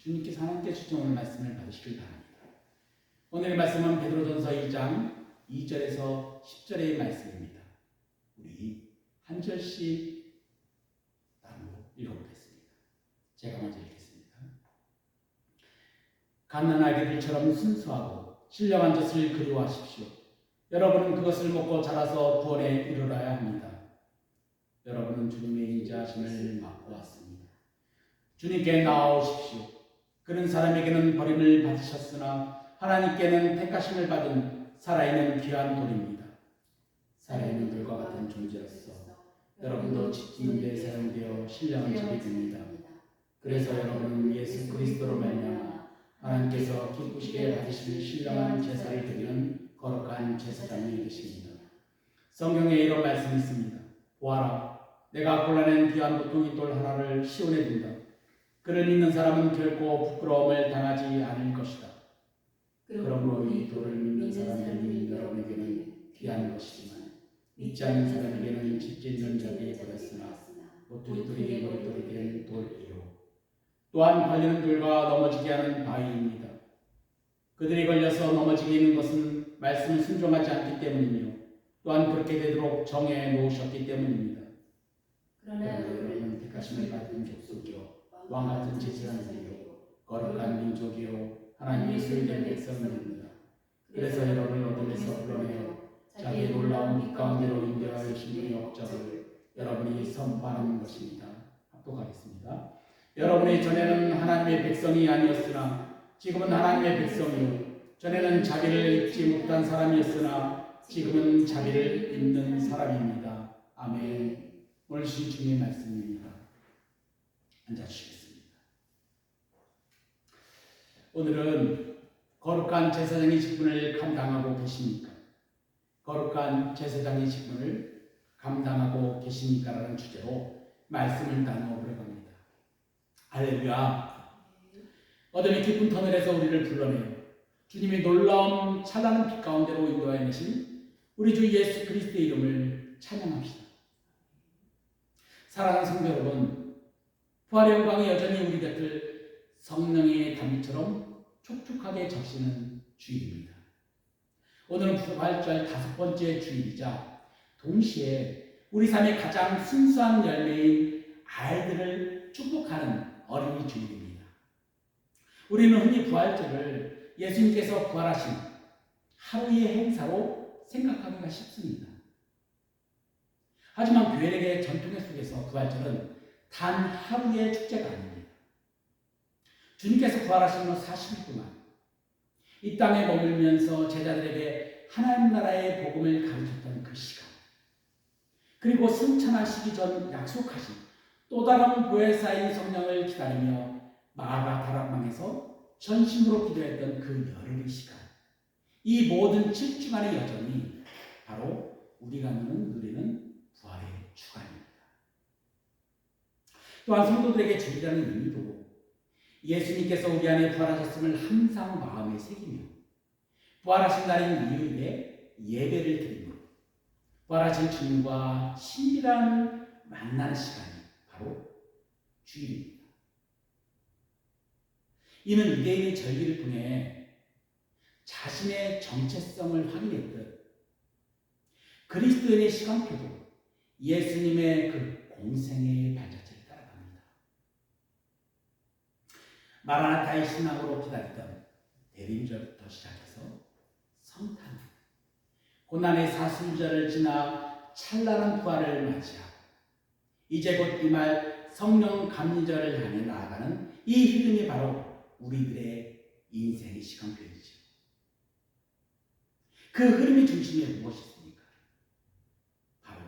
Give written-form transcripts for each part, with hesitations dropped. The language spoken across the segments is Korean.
주님께서 하나님께 주신 오늘 말씀을 받으시길 바랍니다. 오늘의 말씀은 베드로전서 2장 2절에서 10절의 말씀입니다. 우리 한 절씩 나누어 읽어보겠습니다. 제가 먼저 읽겠습니다. 갓난아이 아기들처럼 순수하고 신령한 젖을 그리워하십시오. 여러분은 그것을 먹고 자라서 구원에 이르러야 합니다. 여러분은 주님의 인자하심을 맛보았습니다. 주님께 나아오십시오. 그런 사람에게는 버림을 받으셨으나 하나님께는 택하심을 받은 살아있는 귀한 돌입니다. 살아있는 돌과 같은 존재로서 여러분도 지키는 데 사용되어 신령한 젖이 됩니다. 그래서 여러분은 예수 그리스도로 말미암아 하나님께서 기쁘시게 받으실 신령한 제사를 드리는 거룩한 제사장이 되십니다. 성경에 이런 말씀이 있습니다. 보아라, 내가 골라낸 귀한 보통이 돌 하나를 시온에 둔다. 그를 믿는 사람은 결코 부끄러움을 당하지 않을 것이다. 그러므로 이 돌을 믿는 사람들이 여러분에게는 귀한 것이지만 믿지 않는 사람에게는 짙은 전작이 되었으나 모퉁이돌이 머릿돌이 된 돌이요 또한 걸리는 돌과 넘어지게 하는 바위입니다. 그들이 걸려서 넘어지게 하는 것은 말씀을 순종하지 않기 때문이며 또한 그렇게 되도록 정해 놓으셨기 때문입니다. 그러나 여러분은 택하심을 받은 족속이요 왕같은 제사장들이요 거룩한 민족이요 하나님의 소유된 백성입니다. 그래서 여러분을 어둠에서 불러내어 자기의 놀라운 빛 가운데로 인도하여 주신 업적을 여러분이 선포하는 것입니다. 합독하겠습니다. 여러분이 전에는 하나님의 백성이 아니었으나 지금은 하나님의 백성이요 전에는 자비를 입지 못한 사람이었으나 지금은 자비를 입는 사람입니다. 아멘. 오늘 주신 주님의 말씀입니다. 앉아주시겠습니다. 오늘은 거룩한 제사장의 직분을 감당하고 계십니까? 거룩한 제사장의 직분을 감당하고 계십니까? 라는 주제로 말씀을 나누어 보려고 합니다. 할렐루야. 어둠의 깊은 터널에서 우리를 불러내어 주님의 놀라운 찬란한 빛 가운데로 인도하여 내신 우리 주 예수 그리스도의 이름을 찬양합시다. 사랑하는 성도 여러분, 부활의 영광이 여전히 우리 곁을 성령의 단비처럼 촉촉하게 적시는 주일입니다. 오늘은 부활절 5번째 주일이자 동시에 우리 삶의 가장 순수한 열매인 아이들을 축복하는 어린이 주일입니다. 우리는 흔히 부활절을 예수님께서 부활하신 하루의 행사로 생각하기가 쉽습니다. 하지만 교회의 전통 속에서 부활절은 단 하루의 축제가 아닙니다. 주님께서 부활하신 후 40일 동안 이 땅에 머물면서 제자들에게 하나님 나라의 복음을 가르쳤던 그 시간, 그리고 승천하시기 전 약속하신 또 다른 보혜사인 성령을 기다리며 마가 다락방에서 전심으로 기도했던 그 열흘의 시간, 이 모든 7주간의 여정이 바로 우리가 누리는 부활의 주간입니다. 또한 성도들에게 주일이라는 의미도 예수님께서 우리 안에 부활하셨음을 항상 마음에 새기며 부활하신 날인 일요일에 예배를 드리며 부활하신 주님과 친밀한 만나는 시간이 바로 주일입니다. 이는 유대인의 절기를 통해 자신의 정체성을 확인했듯 그리스도인의 시간표도 예수님의 그 공생의 발자취를 따라갑니다. 마라나타의 신앙으로 기다리던 대림절부터 시작해서 성탄, 고난의 사순절을 지나 찬란한 부활을 맞이하고 이제 곧 이말 성령 감리절을 향해 나아가는 이 흐름이 바로 우리들의 인생의 시간표이죠. 그 흐름의 중심에 무엇이 있습니까? 바로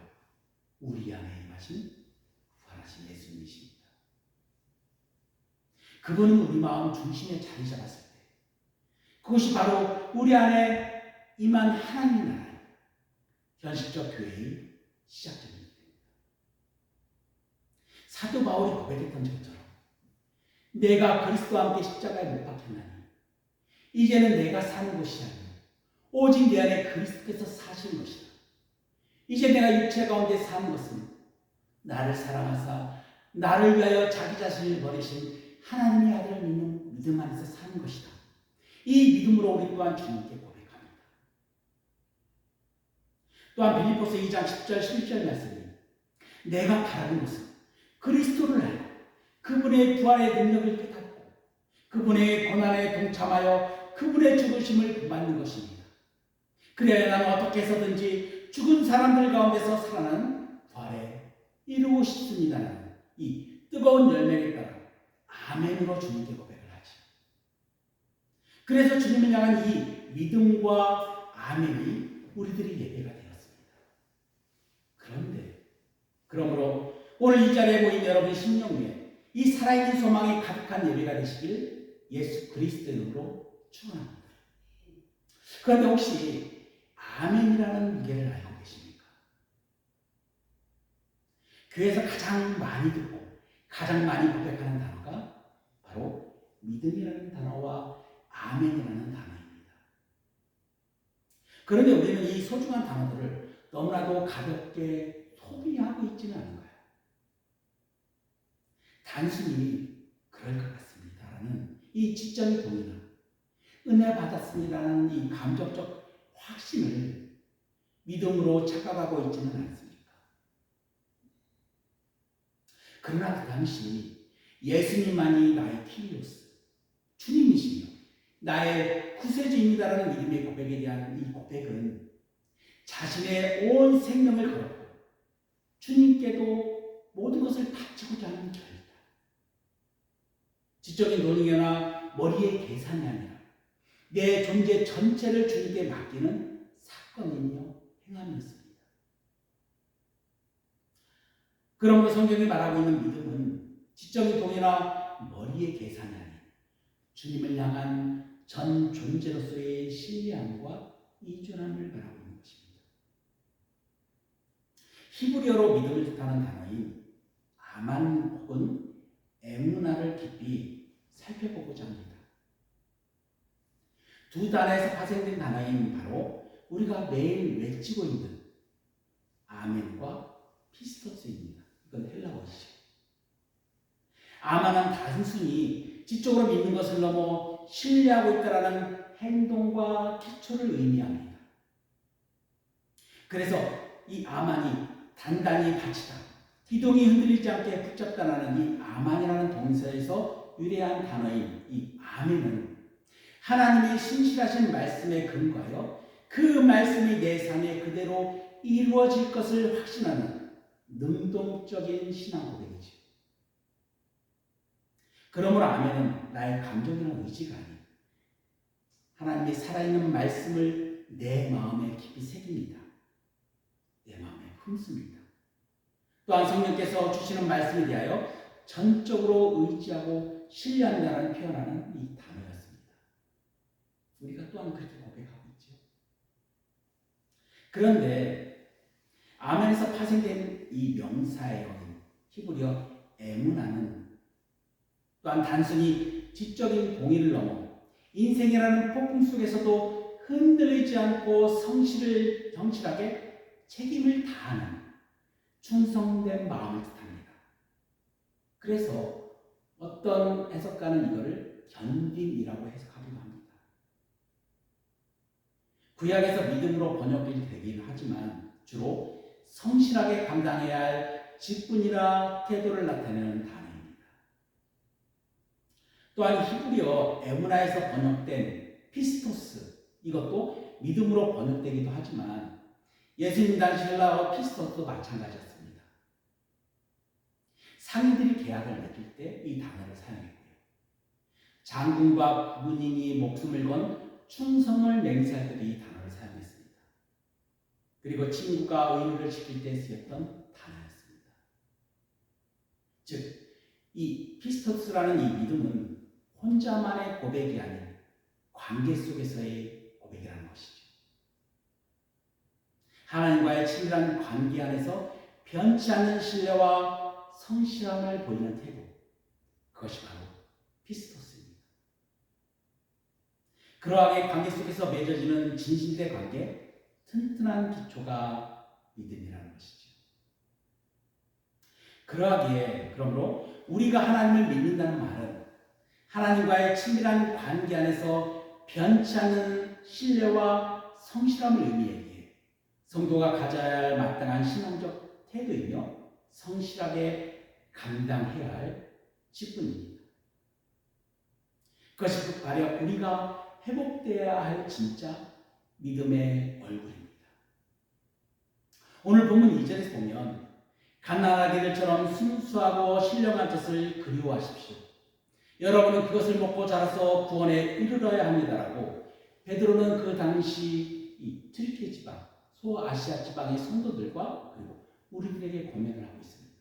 우리 안에 임하신 부활하신 예수님이십니다. 그분은 우리 마음 중심에 자리 잡았을 때 그것이 바로 우리 안에 임한 하나님의 나라의 현실적 교회의 시작점입니다. 사도 바울이 고백했던 것처럼 내가 그리스도와 함께 십자가에 못 박혔나니 이제는 내가 사는 것이 아니라 오직 내 안에 그리스도께서 사시는 것이다. 이제 내가 육체 가운데 사는 것은 나를 사랑하사 나를 위하여 자기 자신을 버리신 하나님의 아들을 믿는 믿음 안에서 사는 것이다. 이 믿음으로 우리 또한 주님께 고백합니다. 또한 빌립보서 2장 10절 11절 말씀이 내가 바라는 것은 그리스도를 알고 그분의 부활의 능력을 깨닫고 그분의 고난에 동참하여 그분의 죽으심을 본받는 것입니다. 그래야 나는 어떻게 해서든지 죽은 사람들 가운데서 살아나는 부활에 이루고 싶습니다라는 이 뜨거운 열매에 따라 아멘으로 주님께 고백을 하죠. 그래서 주님을 향한 이 믿음과 아멘이 우리들의 예배가 되었습니다. 그러므로 오늘 이 자리에 모인 여러분 심령 위에 이 살아있는 소망이 가득한 예배가 되시길 예수 그리스도의 이름으로 축원합니다. 그런데 혹시 아멘이라는 무게를 알고 계십니까? 교회에서 가장 많이 듣고 가장 많이 고백하는 단어가 바로 믿음이라는 단어와 아멘이라는 단어입니다. 그런데 우리는 이 소중한 단어들을 너무나도 가볍게 소비하고 있지는 않은 거예요. 단순히 그럴 것 같습니다라는 이 지적인 동의나 은혜 받았습니다라는 이 감정적 확신을 믿음으로 착각하고 있지는 않습니까? 그러나 그 당시 예수님만이 나의 키리오스, 주님이시며 나의 구세주입니다라는 믿음의 고백에 대한 이 고백은 자신의 온 생명을 걸었고 주님께도 모든 것을 바치고자 하는 결단. 지적인 논의나 머리의 계산이 아니라 내 존재 전체를 주님께 맡기는 사건이며 행함이었습니다. 그러므로 성경이 말하고 있는 믿음은 지적인 동의나 머리의 계산이 아닌 주님을 향한 전 존재로서의 신뢰함과 이존함을 말하고 있는 것입니다. 히브리어로 믿음을 뜻하는 단어인 아만 혹은 에무나를 깊이 살펴보고자 합니다. 두 단어에서 파생된 단어인 바로 우리가 매일 외치고 있는 아멘과 피스토스입니다. 이건 헬라어이죠. 아만은 단순히 지적으로 믿는 것을 넘어 신뢰하고 있다라는 행동과 기초를 의미합니다. 그래서 이 아만이 단단히 받치다, 기둥이 흔들리지 않게 붙잡다라는 이 아만이라는 동사에서 유래한 단어인 이 아멘은 하나님의 신실하신 말씀에 근거하여 그 말씀이 내 삶에 그대로 이루어질 것을 확신하는 능동적인 신앙 고백이죠. 그러므로 아멘은 나의 감정이나 의지가 아닌 하나님의 살아있는 말씀을 내 마음에 깊이 새깁니다. 내 마음에 품습니다. 또한 성령께서 주시는 말씀에 대하여 전적으로 의지하고 신뢰한다는 표현하는 이 단어였습니다. 우리가 또한 그렇게 고백하고 있죠. 그런데 아멘에서 파생된 이 명사의 어인 히브리어 에무나는 또한 단순히 지적인 동의를 넘어 인생이라는 폭풍 속에서도 흔들리지 않고 정실하게 책임을 다하는 충성된 마음을 뜻합니다. 그래서 어떤 해석가는 이거를 견딤이라고 해석하기도 합니다. 구약에서 믿음으로 번역되기는 하지만 주로 성실하게 감당해야 할 직분이나 태도를 나타내는 단어입니다. 또한 히브리어 에무나에서 번역된 피스토스, 이것도 믿음으로 번역되기도 하지만 예수님 당시 헬라어 피스토스도 마찬가지였습니다. 상인들이 계약을 맺을 때 이 단어를 사용했고요. 장군과 군인이 목숨을 건 충성을 맹세할 때도 이 단어를 사용했습니다. 그리고 친구가 의무를 지킬 때 쓰였던 단어였습니다. 즉, 이 피스토스라는 이 믿음은 혼자만의 고백이 아닌 관계 속에서의 고백이라는 것이죠. 하나님과의 친밀한 관계 안에서 변치 않는 신뢰와 성실함을 보이는 태도, 그것이 바로 피스토스입니다. 그러하게 관계 속에서 맺어지는 진실된 관계, 튼튼한 기초가 믿음이라는 것이죠. 그러므로 우리가 하나님을 믿는다는 말은 하나님과의 친밀한 관계 안에서 변치 않는 신뢰와 성실함을 의미하기에 성도가 가져야 할 마땅한 신앙적 태도이며 성실하게 감당해야 할 직분입니다. 그것이 바로 우리가 회복되어야 할 진짜 믿음의 얼굴입니다. 오늘 본문 2절에서 보면 갓난아기들처럼 순수하고 신령한 젖을 그리워하십시오. 여러분은 그것을 먹고 자라서 구원에 이르러야 합니다라고 베드로는 그 당시 이 튀르키예 지방, 소아시아 지방의 성도들과 그리고 우리들에게 권면을 하고 있습니다.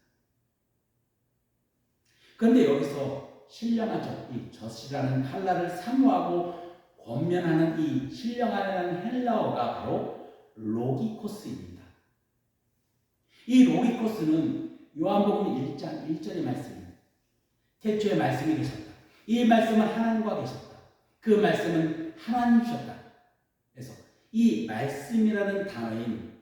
그런데 여기서 신령한 젖, 이 젖이라는 칼날을 사모하고 권면하는 이 신령하라는 헬라어가 바로 로기코스입니다. 이 로기코스는 요한복음 1장 1절의 말씀입니다. 태초에 말씀이 계셨다. 이 말씀은 하나님과 계셨다. 그 말씀은 하나님이셨다. 그래서 이 말씀이라는 단어인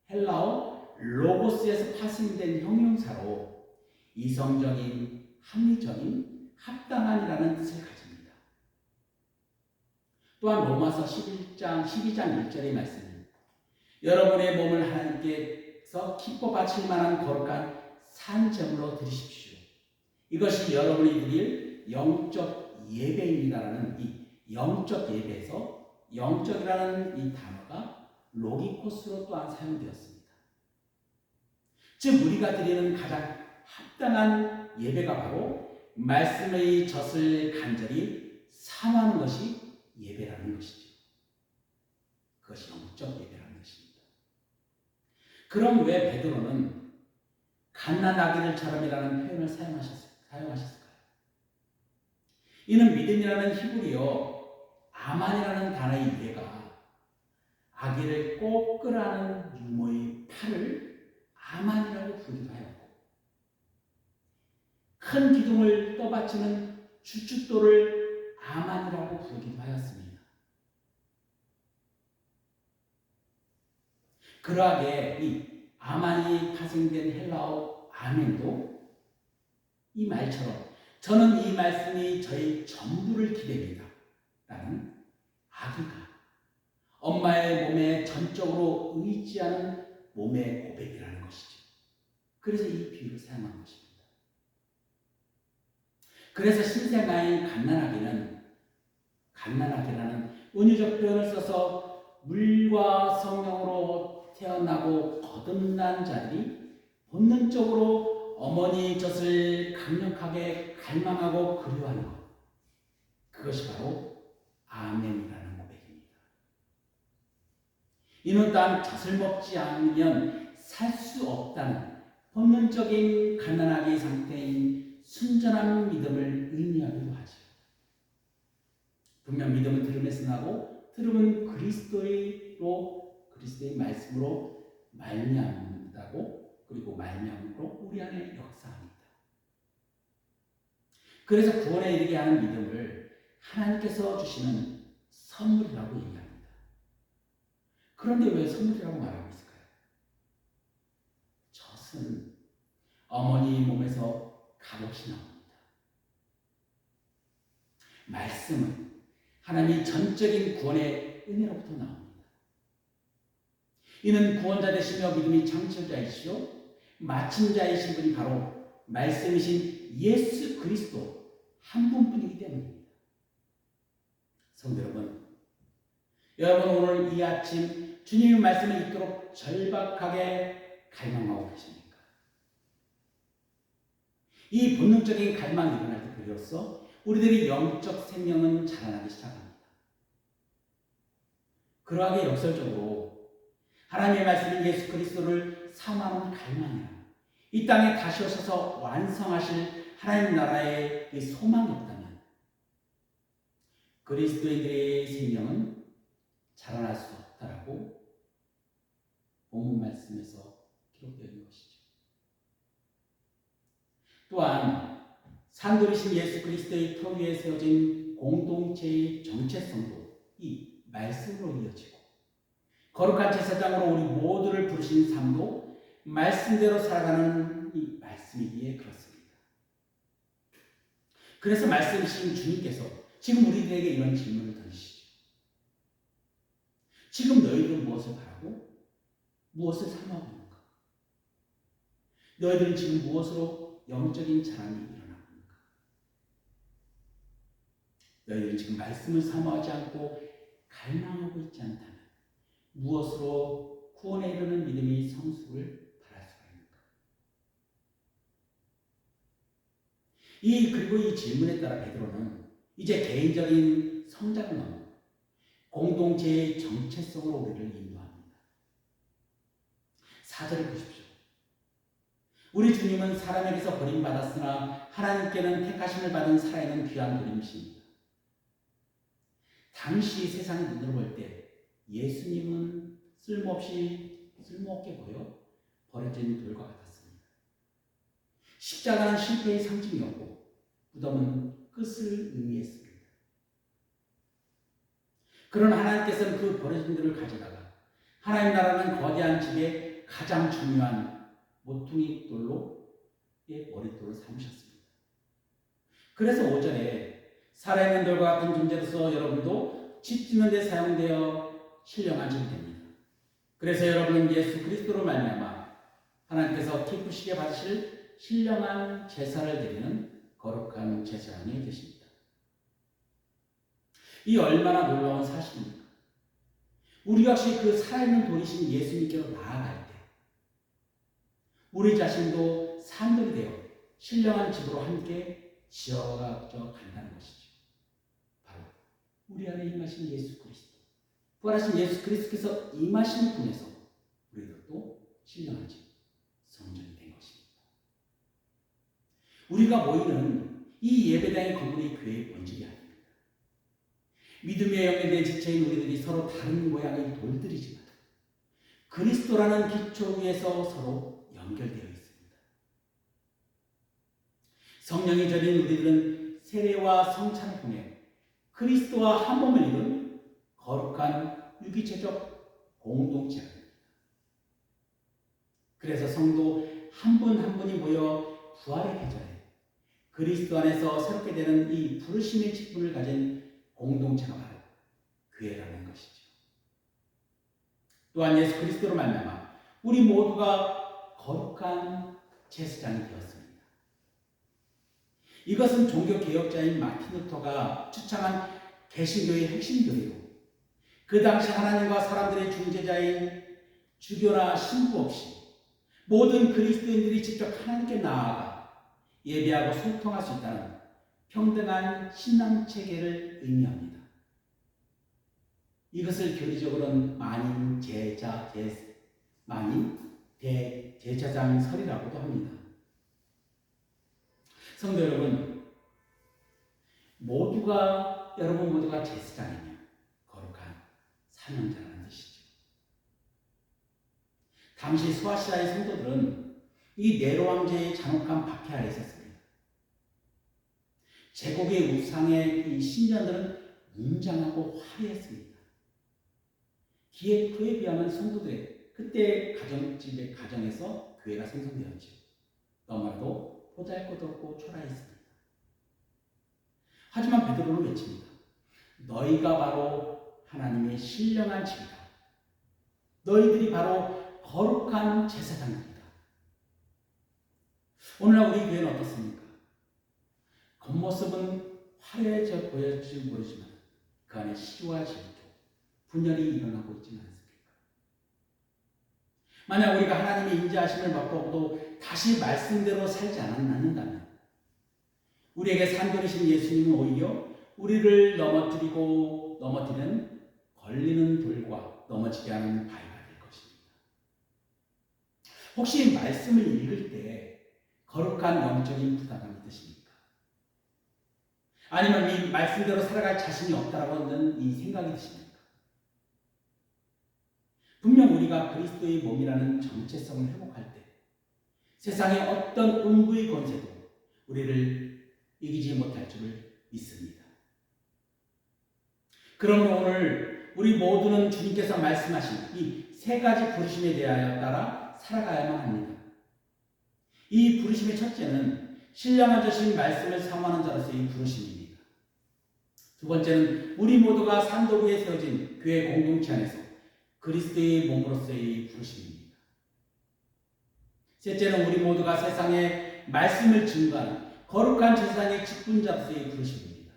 헬라어 로고스에서 파생된 형용사로 이성적인, 합리적인, 합당한이라는 뜻을 가집니다. 또한 로마서 12장 1절의 말씀입니다. 여러분의 몸을 하나님께서 기뻐 바칠 만한 거룩한 산 제물로 드리십시오. 이것이 여러분이 드릴 영적 예배입니다라는 이 영적 예배에서 영적이라는 이 단어가 로기코스로 또한 사용되었습니다. 즉 우리가 드리는 가장 합당한 예배가 바로 말씀의 젖을 간절히 사모하는 것이 예배라는 것이죠. 그것이 영적 예배라는 것입니다. 그럼 왜 베드로는 갓난아기들처럼이라는 표현을 사용하셨을까요? 이는 믿음이라는 히브리어 아만이라는 단어의 유래가 아기를 꼭 끌어안은 유모의 팔을 아만이라고 부르기도 하였고 큰 기둥을 떠받치는 주춧돌을 아만이라고 부르기도 하였습니다. 그러하게 이 아만이 파생된 헬라어 아멘도 이 말처럼 저는 이 말씀이 저희 전부를 기대합니다 라는 아기가 엄마의 몸에 전적으로 의지하는 몸의 고백이라는 것이죠. 그래서 이 비유를 사용한 것입니다. 그래서 신생아인 갓난아기라는 은유적 표현을 써서 물과 성령으로 태어나고 거듭난 자들이 본능적으로 어머니 젖을 강력하게 갈망하고 그리워하는 것, 그것이 바로 아멘이라는 고백입니다. 이는 또한 젖을 먹지 않으면 살 수 없다는 본능적인 갓난아기 상태인 순전한 믿음을 의미하기도 하죠. 분명 믿음은 들음에서 나고 들음은 그리스도의 말씀으로 말미암는다고 그리고 말미암으로 우리 안에 역사합니다. 그래서 구원에 이르게 하는 믿음을 하나님께서 주시는 선물이라고 얘기합니다. 그런데 왜 선물이라고 말하고 있을까요? 젖은 어머니 몸에서 값없이 나옵니다. 말씀은 하나님의 전적인 구원의 은혜로부터 나옵니다. 이는 구원자 되시며 믿음이 창조자이시오 마침자이신 분이 바로 말씀이신 예수 그리스도 한 분뿐이기 때문입니다. 성도 여러분 오늘 이 아침 주님의 말씀을 읽도록 절박하게 갈망하고 계십니까? 이 본능적인 갈망이 일어날 때 비로소 우리들의 영적 생명은 자라나기 시작합니다. 그러하게 역설적으로 하나님의 말씀인 예수 그리스도를 사모하는 갈망이라 이 땅에 다시 오셔서 완성하실 하나님 나라의 이 소망이 없다면 그리스도인들의 생명은 자라날 수 없다라고 본문 말씀에서 기록되어 있는 것이죠. 또한 산돌이신 예수 그리스도의 터 위에 세워진 공동체의 정체성도 이 말씀으로 이어지고 거룩한 제사장으로 우리 모두를 부르신 삶도 말씀대로 살아가는 이 말씀이기에 그렇습니다. 그래서 말씀이신 주님께서 지금 우리들에게 이런 질문을 던지시죠. 지금 너희들은 무엇을 바라고 무엇을 사모하고 있는가? 너희들은 지금 무엇으로 영적인 자랑이 일어나고 있는가? 너희들은 지금 말씀을 사모하지 않고 갈망하고 있지 않다면 무엇으로 구원에 이르는 믿음의 성숙을 바랄 수가 있는가? 그리고 이 질문에 따라 베드로는 이제 개인적인 성장을 넘어 공동체의 정체성으로 우리를 인도합니다. 4절을 보십시오. 우리 주님은 사람에게서 버림받았으나 하나님께는 택하심을 받은 살아있는 귀한 그림이십니다. 당시 세상의 눈으로 볼 때 예수님은 쓸모없게 보여 버려진 돌과 같았습니다. 십자가는 실패의 상징이었고 무덤은 끝을 의미했습니다. 그러나 하나님께서는 그 버려진 돌을 가져다가 하나님 나라는 거대한 집의 가장 중요한 모퉁이 돌로 머릿돌을 삼으셨습니다. 그래서 5절에 살아있는 돌과 같은 존재로서 여러분도 집 짓는 데 사용되어 신령한 집이 됩니다. 그래서 여러분은 예수 그리스도로 말미암아 하나님께서 기쁘시게 받으실 신령한 제사를 드리는 거룩한 제사장이 되십니다. 이 얼마나 놀라운 사실입니까? 우리 역시 그 살아있는 돌이신 예수님께로 나아갈 때 우리 자신도 산돌이 되어 신령한 집으로 함께 지어져 간다는 것이죠. 바로 우리 안에 임하신 예수 그리스도, 부활하신 예수 그리스도께서 임하심을 통해서 우리들도 신령한 집, 성전이 된 것입니다. 우리가 모이는 이 예배당의 건물이 교회의 본질이 아닙니다. 믿음의 영역에 지체인 우리들이 서로 다른 모양의 돌들이지만 그리스도라는 기초 위에서 서로 연결되어 있습니다. 성령이 절인 우리들은 세례와 성찬을 통해 그리스도와 한 몸을 이룬 거룩한 유기체적 공동체가 됩니다. 그래서 성도 한 분 한 분이 모여 부활의 계절에 그리스도 안에서 새롭게 되는 이 부르심의 직분을 가진 공동체가 바로 교회라는 것이죠. 또한 예수 그리스도로 말미암아 우리 모두가 거룩한 제사장이 되었습니다. 이것은 종교개혁자인 마틴 루터가 추창한 개신교의 핵심 교리로 그 당시 하나님과 사람들의 중재자인 주교나 신부 없이 모든 그리스도인들이 직접 하나님께 나아가 예배하고 소통할 수 있다는 평등한 신앙체계를 의미합니다. 이것을 교리적으로는 만인 대제사장설이라고도 합니다. 성도 여러분, 여러분 모두가 제사장이며 거룩한 사명자라는 뜻이죠. 당시 소아시아의 성도들은 이 네로 황제의 잔혹한 박해 아래 있었습니다. 제국의 우상의 이 신전들은 웅장하고 화려했습니다. 그에 비하면 성도들의 그때 가정에서 교회가 생성되었죠. 너무나도 보잘것없고 초라했습니다. 하지만 베드로는 외칩니다. 너희가 바로 하나님의 신령한 집이다. 너희들이 바로 거룩한 제사장들이다. 오늘날 우리 교회는 어떻습니까? 겉모습은 화려해져 보일지 모르지만 그 안에 시주와 질투, 분열이 일어나고 있지는 않습니까? 만약 우리가 하나님의 인자하심을 맛보고도 다시 말씀대로 살지 않는다면 우리에게 산돌이신 예수님은 오히려 우리를 넘어뜨리는 걸리는 돌과 넘어지게 하는 바위가 될 것입니다. 혹시 말씀을 읽을 때 거룩한 영적인 부담감이 드십니까? 아니면 이 말씀대로 살아갈 자신이 없다라고 하는 이 생각이 드십니까? 분명 우리가 그리스도의 몸이라는 정체성을 회복할 때 세상의 어떤 음부의 권세도 우리를 이기지 못할 줄을 믿습니다. 그러므로 오늘 우리 모두는 주님께서 말씀하신 이 세 가지 부르심에 대하여 따라 살아가야만 합니다. 이 부르심의 첫째는 신령한 자신 말씀을 사모하는 자로서의 부르심입니다. 두 번째는 우리 모두가 산도 위에 세워진 교회 공동체 안에서 그리스도의 몸으로서의 부르심입니다. 셋째는 우리 모두가 세상에 말씀을 증거하는 거룩한 제사장의 직분자로서의 부르심입니다.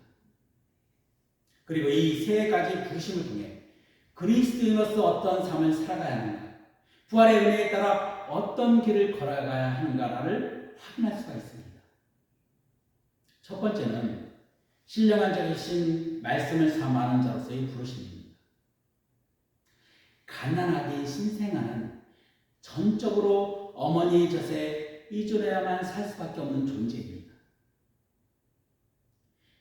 그리고 이 세 가지 부르심을 통해 그리스도인으로서 어떤 삶을 살아가야 하는가, 부활의 은혜에 따라 어떤 길을 걸어가야 하는가를 확인할 수가 있습니다. 첫 번째는 신령한 자이신 말씀을 사모하는 자로서의 부르심입니다. 가난하게 신생아는 전적으로 어머니의 젖에 의존해야만 살 수밖에 없는 존재입니다.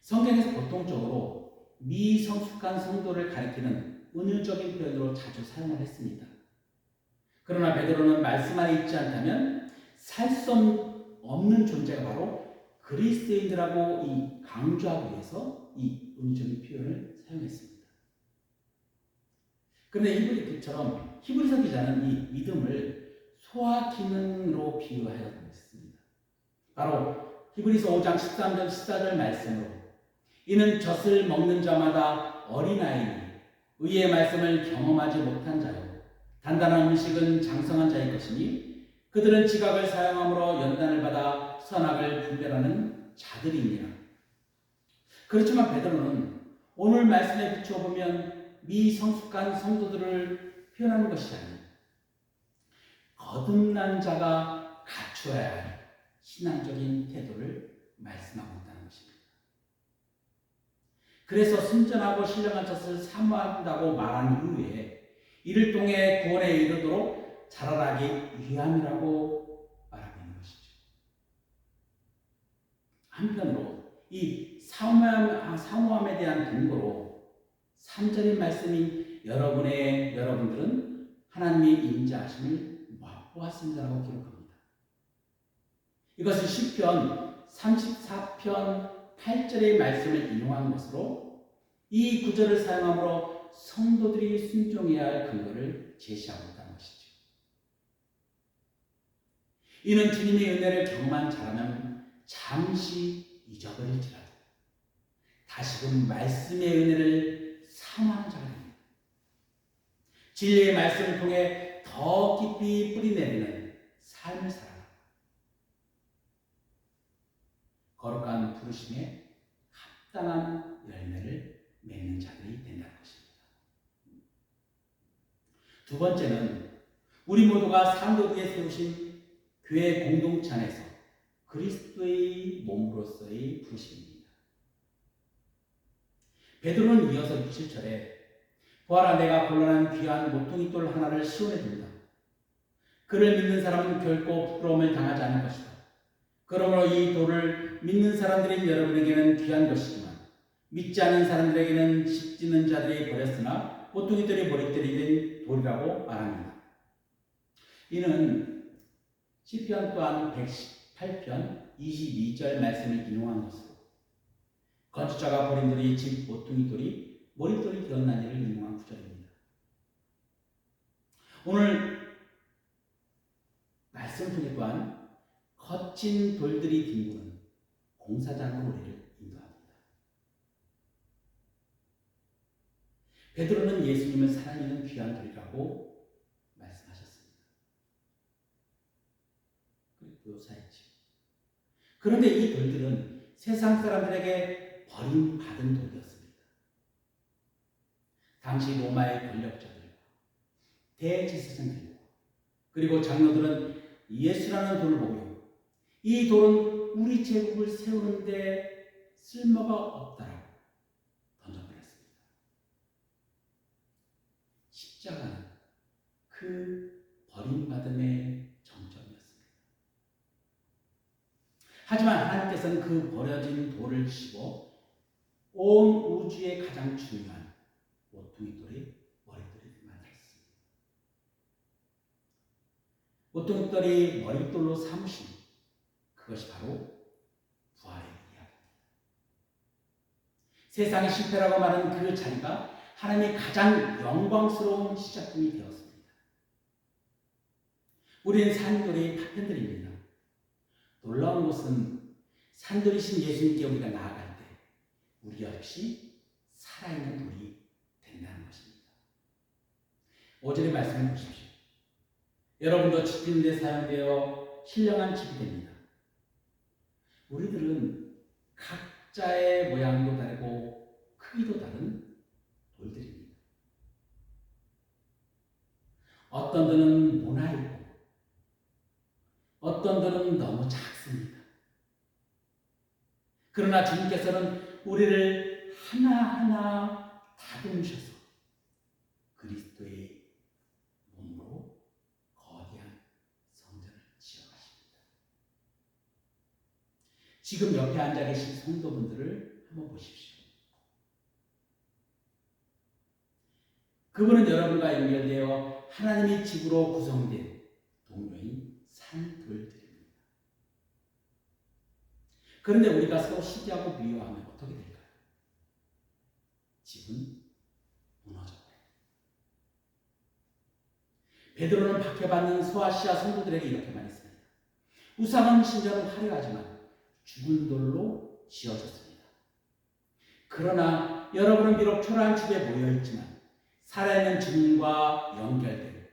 성경에서 보통적으로 미성숙한 성도를 가리키는 은유적인 표현으로 자주 사용을 했습니다. 그러나 베드로는 말씀 안에 있지 않다면 살 수 없는 존재가 바로 그리스도인들하고 강조하기 위해서 이 은유적인 표현을 사용했습니다. 그런데 이처럼 히브리서 기자는 이 믿음을 소화 기능으로 비유하였습니다. 바로 히브리서 5장 13절 14절 말씀으로 이는 젖을 먹는 자마다 어린아이니 의의 말씀을 경험하지 못한 자요 단단한 음식은 장성한 자의 것이니 그들은 지각을 사용함으로 연단을 받아 선악을 분별하는 자들이니라. 그렇지만 베드로는 오늘 말씀에 비춰보면 미성숙한 성도들을 표현하는 것이 아니라 거듭난 자가 갖추어야 할 신앙적인 태도를 말씀하고 있다는 것입니다. 그래서 순전하고 신령한 젖을 사모한다고 말한 이후에 이를 통해 구원에 이르도록 자라나기 위함이라고 말하고 있는 것이죠. 한편으로 이 사모함에 대한 근거로 3절의 말씀인 여러분들은 하나님의 인자하심을 맛보았습니다라고 기록합니다. 이것은 시편 34편 8절의 말씀을 인용한 것으로 이 구절을 사용함으로 성도들이 순종해야 할 근거를 제시하고 있다는 것이죠. 이는 주님의 은혜를 경험한 자라면 잠시 잊어버릴지라도 다시금 말씀의 은혜를 사모하는 자가 됩니다. 진리의 말씀을 통해 더 깊이 뿌리내리는 삶을 살아갑니다. 거룩한 부르심에 합당한 열매를 맺는 자들이 된다는 것입니다. 두 번째는 우리 모두가 산도 위에 세우신 교회 공동체 안에서 그리스도의 몸으로서의 부르심입니다. 베드로는 이어서 7절에 보아라 내가 곤란한 귀한 모퉁이 돌 하나를 시온에 둔다. 그를 믿는 사람은 결코 부끄러움을 당하지 않을 것이다. 그러므로 이 돌을 믿는 사람들인 여러분에게는 귀한 것이지만 믿지 않는 사람들에게는 집 짓는 자들이 버렸으나 모퉁이돌이 머릿돌이 된 돌이라고 말합니다. 이는 시편 또한 118편 22절 말씀을 인용한 것으로 건축자가 버린 돌이 집 모퉁이돌이 머릿돌이 되었나니를 인용한 구절입니다. 오늘 말씀 통해 또한 거친 돌들이 뒹구는 공사장으로 우리를 인도합니다. 베드로는 예수님을 살아있는 귀한 돌이라고 말씀하셨습니다. 묘사했죠. 그런데 이 돌들은 세상 사람들에게 버림받은 돌이었습니다. 당시 로마의 권력자들과 대제사장들과 그리고 장로들은 예수라는 돌을 보며 이 돌은 우리 제국을 세우는데 쓸모가 없다라고 던져버렸습니다. 십자가는 그 버림받음의 정점이었습니다. 하지만 하나님께서는 그 버려진 돌을 씹어 온 우주의 가장 중요한 모퉁이돌이 머릿돌이 만들었습니다. 모퉁이돌이 머릿돌로 삼으신 그것이 바로 부활의 이야기입니다. 세상의 실패라고 말하는 그 자리가 하나님의 가장 영광스러운 시작점이 되었습니다. 우리는 산돌의 파편들입니다. 놀라운 것은 산돌이신 예수님께 우리가 나아갈 때 우리 역시 살아있는 돌이 된다는 것입니다. 5절의 말씀을 보십시오. 여러분도 짓는 데 사용되어 신령한 집이 됩니다. 우리들은 각자의 모양도 다르고 크기도 다른 돌들입니다. 어떤 들은 모나있고 어떤 들은 너무 작습니다. 그러나 주님께서는 우리를 하나하나 다듬으셔서 그리스도의 몸으로 거대한 성전을 지어가십니다. 지금 옆에 앉아 계신 성도분들을 한번 보십시오. 그분은 여러분과 연결되어 하나님의 집으로 구성된 동료인 산돌들입니다. 그런데 우리가 서로 시기하고 미워하면 어떻게 될까요? 집은 무너져요. 베드로는 박해받는 소아시아 성도들에게 이렇게 말했습니다. 우상은 신전은 화려하지만 죽은 돌로 지어졌습니다. 그러나 여러분은 비록 초라한 집에 모여있지만 살아있는 주님과 연결된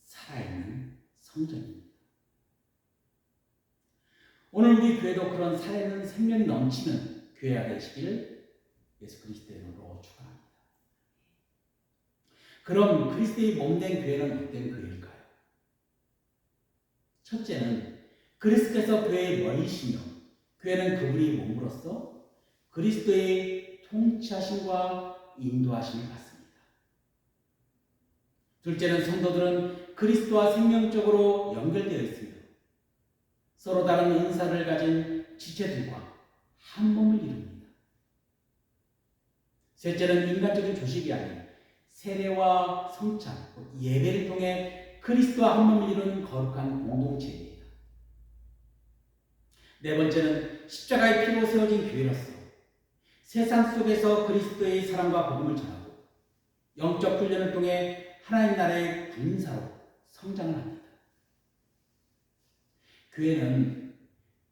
살아있는 성전입니다. 오늘 우리 교회도 그런 살아있는 생명이 넘치는 교회가 되시기를 예수 그리스도의 이름으로 축원합니다. 그럼 그리스도의 몸된 교회는 어떤 교회일까요? 첫째는 그리스도께서 교회의 머리시며 교회는 그분이 몸으로써 그리스도의 통치하심과 인도하심을 받습니다. 둘째는 성도들은 그리스도와 생명적으로 연결되어 있습니다. 서로 다른 은사를 가진 지체들과 한 몸을 이룹니다. 셋째는 인간적인 조직이 아닌 세례와 성찬, 예배를 통해 그리스도와 한 몸을 이루는 거룩한 공동체입니다. 네 번째는 십자가의 피로 세워진 교회로서 세상 속에서 그리스도의 사랑과 복음을 전하고 영적 훈련을 통해 하나님 나라의 군사로 성장을 합니다. 교회는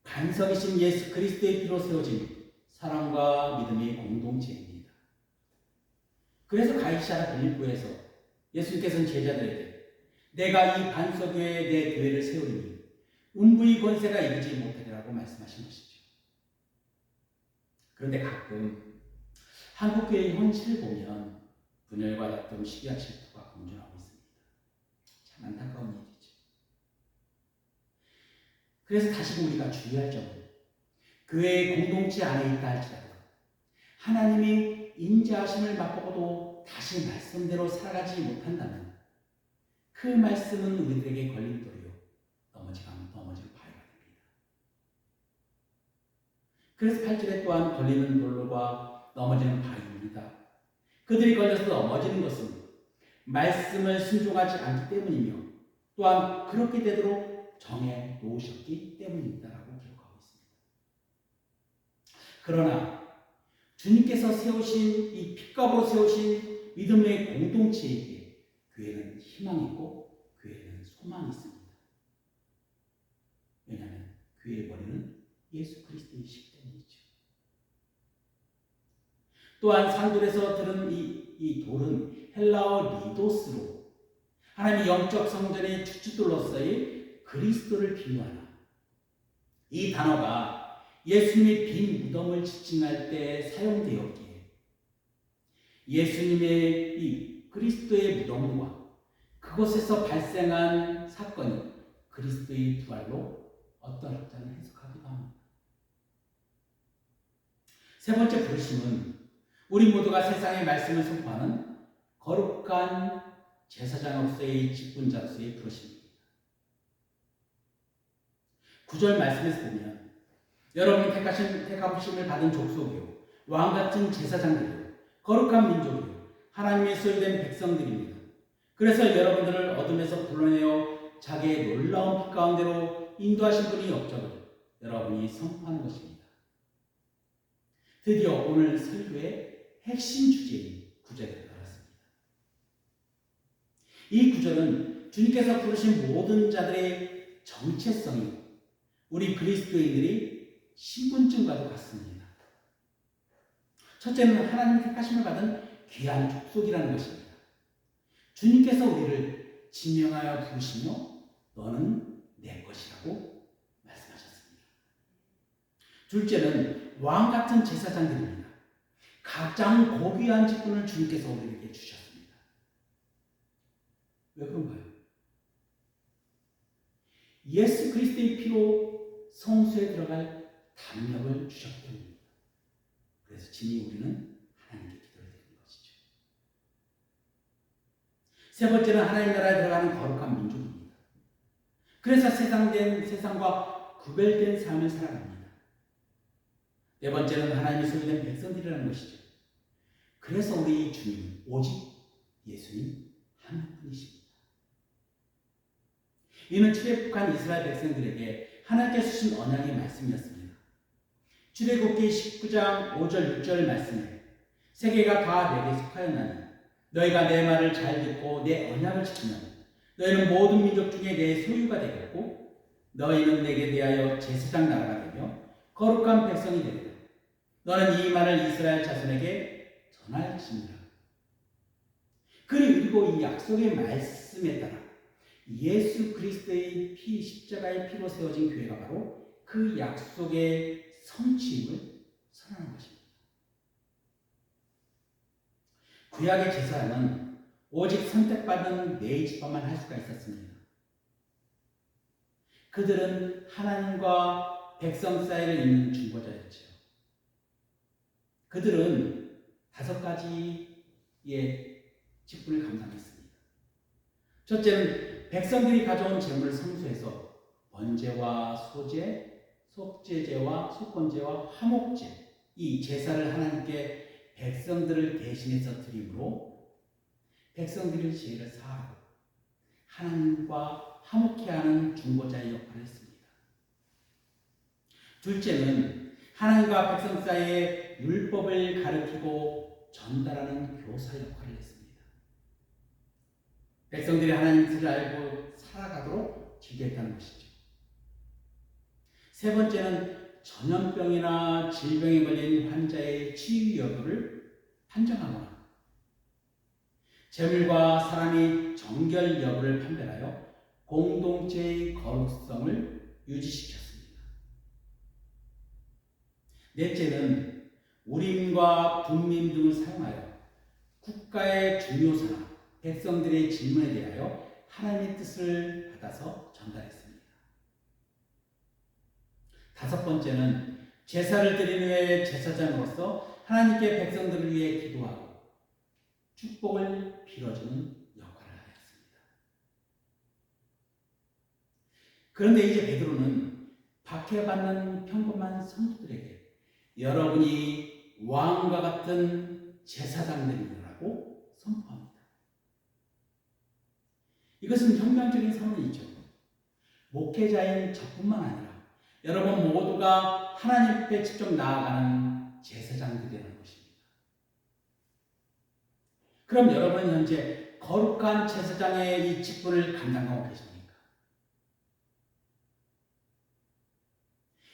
반석이신 예수 그리스도의 피로 세워진 사랑과 믿음의 공동체입니다. 그래서 가이사랴 빌립보에서 예수님께서는 제자들에게 내가 이 반석 위에 내 교회를 세우리니 음부의 권세가 이기지 못하리라고 말씀하신 것이죠. 그런데 가끔 한국 교회의 현실을 보면 분열과 다툼, 시기와 질투가 공존하고 있습니다. 참 안타까운 일이죠. 그래서 다시금 우리가 주의할 점은 교회의 공동체 안에 있다 할지라도 하나님이 인자하심을 맛보고도 다시 말씀대로 살아가지 못한다면 그 말씀은 우리들에게 걸림돌이요 넘어지면 바위가 됩니다. 그래서 8절에 또한 걸리는 돌과 넘어지는 바위입니다. 그들이 걸려서 넘어지는 것은 말씀을 순종하지 않기 때문이며 또한 그렇게 되도록 정해 놓으셨기 때문입니다라고 기록하고 있습니다. 그러나 주님께서 세우신 이 핏값으로 세우신 믿음의 공동체에게 교회는 희망이 있고 교회는 소망이 있습니다. 왜냐하면 교회의 머리는 예수 그리스도이시기 때문이죠. 또한 산돌에서 들은 이 돌은 헬라어 리도스로 하나님의 영적 성전의 주춧돌로서의 그리스도를 비유하나 이 단어가 예수님의 빈 무덤을 지칭할 때 사용되었기에 예수님의 이 그리스도의 무덤과 그곳에서 발생한 사건이 그리스도의 부활로 어떤 학자는 해석하기도 합니다. 세 번째 부르심은 우리 모두가 세상의 말씀을 선포하는 거룩한 제사장으로서의 직분자로서의 부르심입니다. 9절 말씀에서 보면 여러분이 택하심을 받은 족속이요 왕같은 제사장들이요 거룩한 민족이요 하나님의 소유된 백성들입니다. 그래서 여러분들을 어둠에서 불러내어 자기의 놀라운 빛 가운데로 인도하신 분이 역적을 여러분이 선포하는 것입니다. 드디어 오늘 설교의 핵심 주제인 구절에 달았습니다. 이 구절은 주님께서 부르신 모든 자들의 정체성이 우리 그리스도인들이 신분증과도 같습니다. 첫째는 하나님의 택하심을 받은 귀한 족속이라는 것입니다. 주님께서 우리를 지명하여 부르시며 너는 내 것이라고 말씀하셨습니다. 둘째는 왕 같은 제사장들입니다. 가장 고귀한 직분을 주님께서 우리에게 주셨습니다. 왜 그런가요? 예수 그리스도의 피로 성소에 들어갈 담력을 주셨기 때문입니다. 그래서 진히 우리는 하나님께 기도를 드리는 것이죠. 세 번째는 하나님 나라에 들어가는 거룩한 민족입니다. 그래서 세상과 구별된 삶을 살아갑니다. 네 번째는 하나님의 소유된 백성들이라는 것이죠. 그래서 우리 주님은 오직 예수님 한 분이십니다. 이는 출애굽한 이스라엘 백성들에게 하나님께서 주신 언약의 말씀이었습니다. 출애굽기 19장 5절 6절 말씀에 세계가 다 내게 속하였나니 너희가 내 말을 잘 듣고 내 언약을 지키면 너희는 모든 민족 중에 내 소유가 되겠고 너희는 내게 대하여 제사장 나라가 되며 거룩한 백성이 되리라. 너는 이 말을 이스라엘 자손에게 전할지니라. 그리고 이 약속의 말씀에 따라 예수 그리스도의 피, 십자가의 피로 세워진 교회가 바로 그 약속의 성취임을 선언하는 것입니다. 구약의 제사는 오직 선택받은 네 지파만 할 수가 있었습니다. 그들은 하나님과 백성 사이를 잇는 중보자였죠. 그들은 5가지의 직분을 감당했습니다. 첫째는 백성들이 가져온 재물을 성소에서 번제와 소제, 속죄제와 속건제와 화목제 이 제사를 하나님께 백성들을 대신해서 드림으로 백성들의 죄를 사하고 하나님과 화목케 하는 중보자의 역할을 했습니다. 둘째는 하나님과 백성 사이에 율법을 가르치고 전달하는 교사 역할을 했습니다. 백성들이 하나님 뜻을 알고 살아가도록 지도했다는 것이죠. 세 번째는 전염병이나 질병에 걸린 환자의 치유 여부를 판정하거나 재물과 사람이 정결 여부를 판별하여 공동체의 거룩성을 유지시켰습니다. 넷째는 우림과 둠밈 등을 사용하여 국가의 중요사나 백성들의 질문에 대하여 하나님의 뜻을 받아서 전달했습니다. 다섯 번째는 제사를 드린 후에 제사장으로서 하나님께 백성들을 위해 기도하고 축복을 빌어주는 역할을 하였습니다. 그런데 이제 베드로는 박해받는 평범한 성도들에게 여러분이 왕과 같은 제사장들이라고 선포합니다. 이것은 혁명적인 선언이죠. 목회자인 저뿐만 아니라 여러분 모두가 하나님 앞에 직접 나아가는 제사장들이라는 것입니다. 그럼 여러분은 현재 거룩한 제사장의 이 직분을 감당하고 계십니까?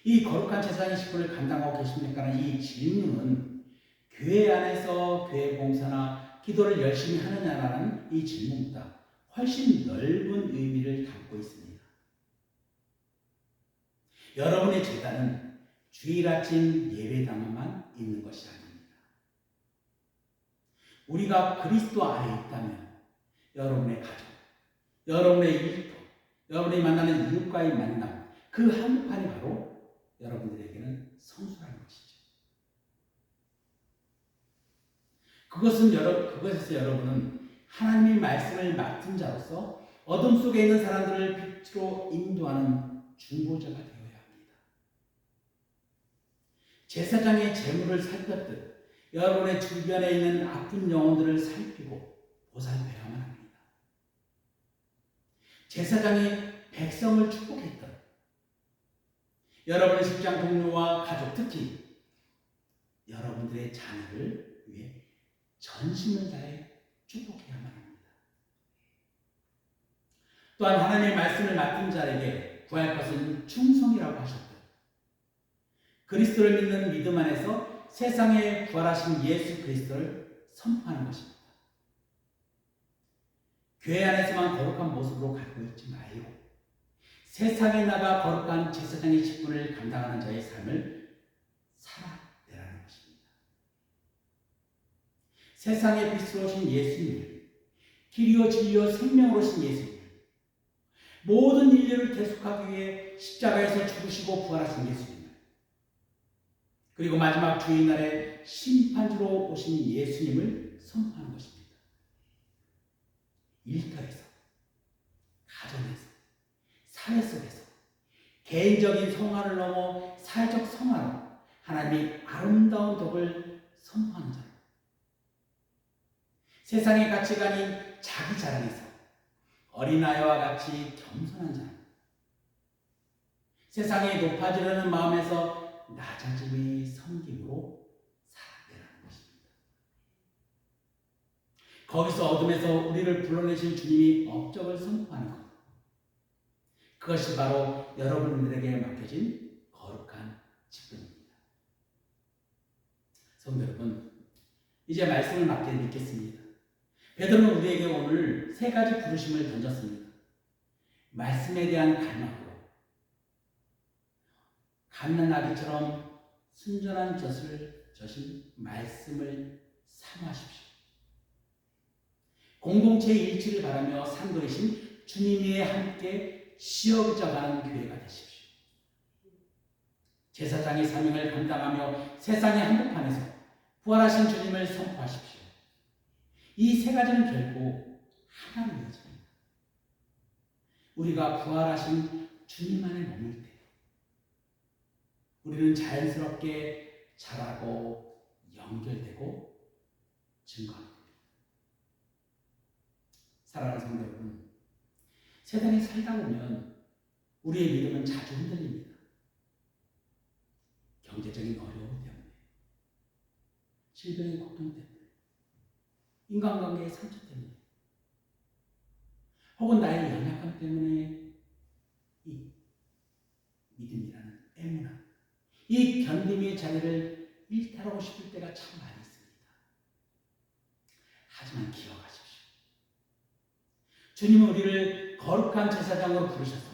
이 거룩한 제사장의 직분을 감당하고 계십니까라는 이 질문은 교회 안에서 교회 봉사나 기도를 열심히 하느냐라는 이 질문보다 훨씬 넓은 의미를 담고 있습니다. 여러분의 제단은 주일 아침 예배당에만 있는 것이 아닙니다. 우리가 그리스도 안에 있다면 여러분의 가족, 여러분의 일터, 여러분이 만나는 이웃과의 만남, 그 한복판이 바로 여러분들에게는 성수라는 것이죠. 그것에서 여러분은 하나님의 말씀을 맡은 자로서 어둠 속에 있는 사람들을 빛으로 인도하는 중보자가 되어야 합니다. 제사장의 재물을 살폈듯 여러분의 주변에 있는 아픈 영혼들을 살피고 보살펴야만 합니다. 제사장이 백성을 축복했던 여러분의 직장 동료와 가족, 특히 여러분들의 자녀를 위해 전심을 다해 축복해야만 합니다. 또한 하나님의 말씀을 맡은 자에게 구할 것은 충성이라고 하셨다. 그리스도를 믿는 믿음 안에서 세상에 부활하신 예수 그리스도를 선포하는 것입니다. 교회 안에서만 거룩한 모습으로 갖고 있지 말고 세상에 나가 거룩한 제사장의 직분을 감당하는 자의 삶을 살아내라는 것입니다. 세상의 빛으로 오신 예수님을, 길이요 진리요 생명으로 오신 예수님을, 모든 인류를 대속하기 위해 십자가에서 죽으시고 부활하신 예수님을, 그리고 마지막 주의 날에 심판주로 오신 예수님을 선포하는 것입니다. 일터에서, 가정에서, 사회 속에서 개인적인 성화를 넘어 사회적 성화로 하나님의 아름다운 덕을 선포하는 자로, 세상의 가치관인 자기 자랑에서 어린아이와 같이 겸손한 자로, 세상에 높아지려는 마음에서 낮아짐의 섬김으로 살아내라는 것입니다. 거기서 어둠에서 우리를 불러내신 주님이 업적을 선포하는 것, 그것이 바로 여러분들에게 맡겨진 거룩한 직분입니다. 성도 여러분, 이제 말씀을 맡겨 드리겠습니다. 베드로는 우리에게 오늘 세 가지 부르심을 던졌습니다. 말씀에 대한 갈망으로, 갓난 아기처럼 순전한 젖인 말씀을 사모하십시오. 공동체의 일치를 바라며 산돌이신 주님이 함께 쉬어져가는 교회가 되십시오. 제사장의 사명을 감당하며 세상의 한복판에서 부활하신 주님을 선포하십시오. 이 세 가지는 결국 하나로 이어집니다. 우리가 부활하신 주님 안에 머물 때 우리는 자연스럽게 자라고 연결되고 증거합니다. 사랑하는 성도 여러분, 세상에 살다 보면 우리의 믿음은 자주 흔들립니다. 경제적인 어려움 때문에, 질병의 고통 때문에, 인간관계의 상처 때문에, 혹은 나의 연약함 때문에 이 믿음이라는 에무나, 이 견딤의 자리를 일탈하고 싶을 때가 참 많이 있습니다. 하지만 기억하십시오. 주님은 우리를 거룩한 제사장으로 부르셔서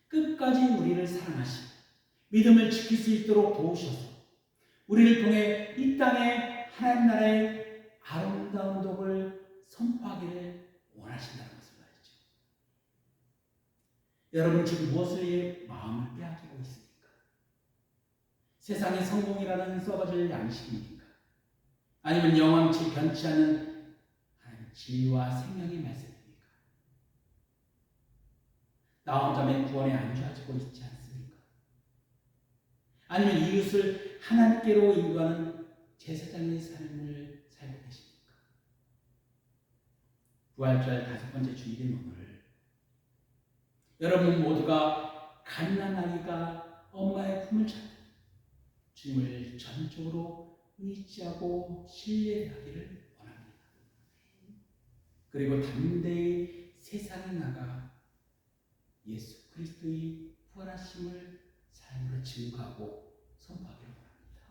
끝까지 우리를 사랑하시고 믿음을 지킬 수 있도록 도우셔서 우리를 통해 이 땅에 하나님 나라의 아름다운 덕을 선포하기를 원하신다는 것을 알죠. 여러분 지금 무엇을 위해 마음을 빼앗기고 있습니까? 세상의 성공이라는 썩어질 양식입니까? 아니면 영원치 변치 않은 하나님의 진리와 생명의 말씀입니까? 나 혼자의 구원에 안주하고 있지 않습니까? 아니면 이웃을 하나님께로 인도하는 제사장의 삶을 살고 계십니까? 부활절 5번째 주일인 오늘 여러분 모두가 갓난아기가 엄마의 품을 찾듯 주님을 전적으로 의지하고 신뢰하기를 원합니다. 그리고 담대히 세상에 나가 예수 그리스도의 부활하심을 삶으로 증거하고 선포하기를 원합니다.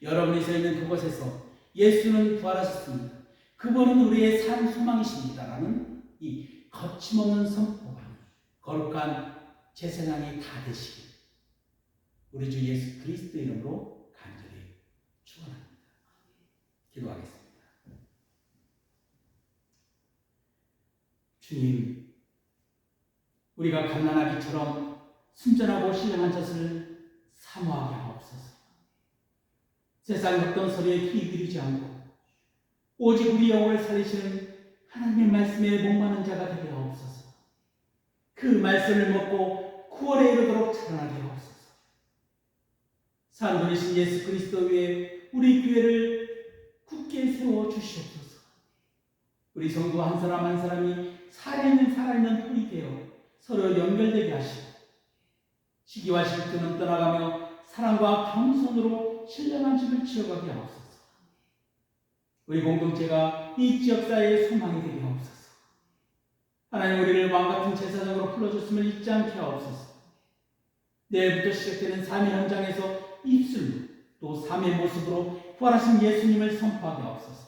여러분이 서 있는 그곳에서 예수는 부활하셨습니다. 그분은 우리의 삶 소망이십니다라는 이 거침없는 선포가 거룩한 제사장이 다 되시길 우리 주 예수 그리스도 이름으로 간절히 축원합니다. 기도하겠습니다. 주님, 우리가 갓난아기처럼 순전하고 신령한 젖을 사모하게 하옵소서. 세상 어떤 소리에 귀 기울이지 않고 오직 우리 영혼을 살리시는 하나님의 말씀에 목마른 자가 되게 하옵소서. 그 말씀을 먹고 구원에 이르도록 자라나게 하옵소서. 산돌이신 예수 그리스도 위에 우리 교회를 굳게 세워 주시옵소서. 우리 성도 한 사람 한 사람이 살아있는 돌이 되어 서로 연결되게 하시고 시기와 질투는 떠나가며 사랑과 겸손으로 신령한 집을 지어가게 하옵소서. 우리 공동체가 이 지역사회의 소망이 되게 하옵소서. 하나님 우리를 왕같은 제사장으로 불러줬음을 잊지 않게 하옵소서. 내일부터 시작되는 삶의 현장에서 입술로 또 삶의 모습으로 부활하신 예수님을 선포하게 하옵소서.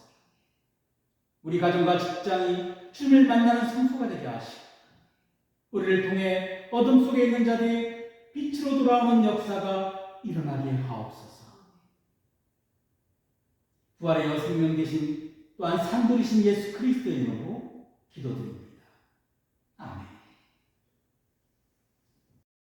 우리 가정과 직장이 주님을 만나는 성소가 되게 하시고 우리를 통해 어둠 속에 있는 자들이 빛으로 돌아오는 역사가 일어나게 하옵소서. 부활의 생명 되신 또한 산돌이신 예수 그리스도의 이름으로 기도드립니다. 아멘.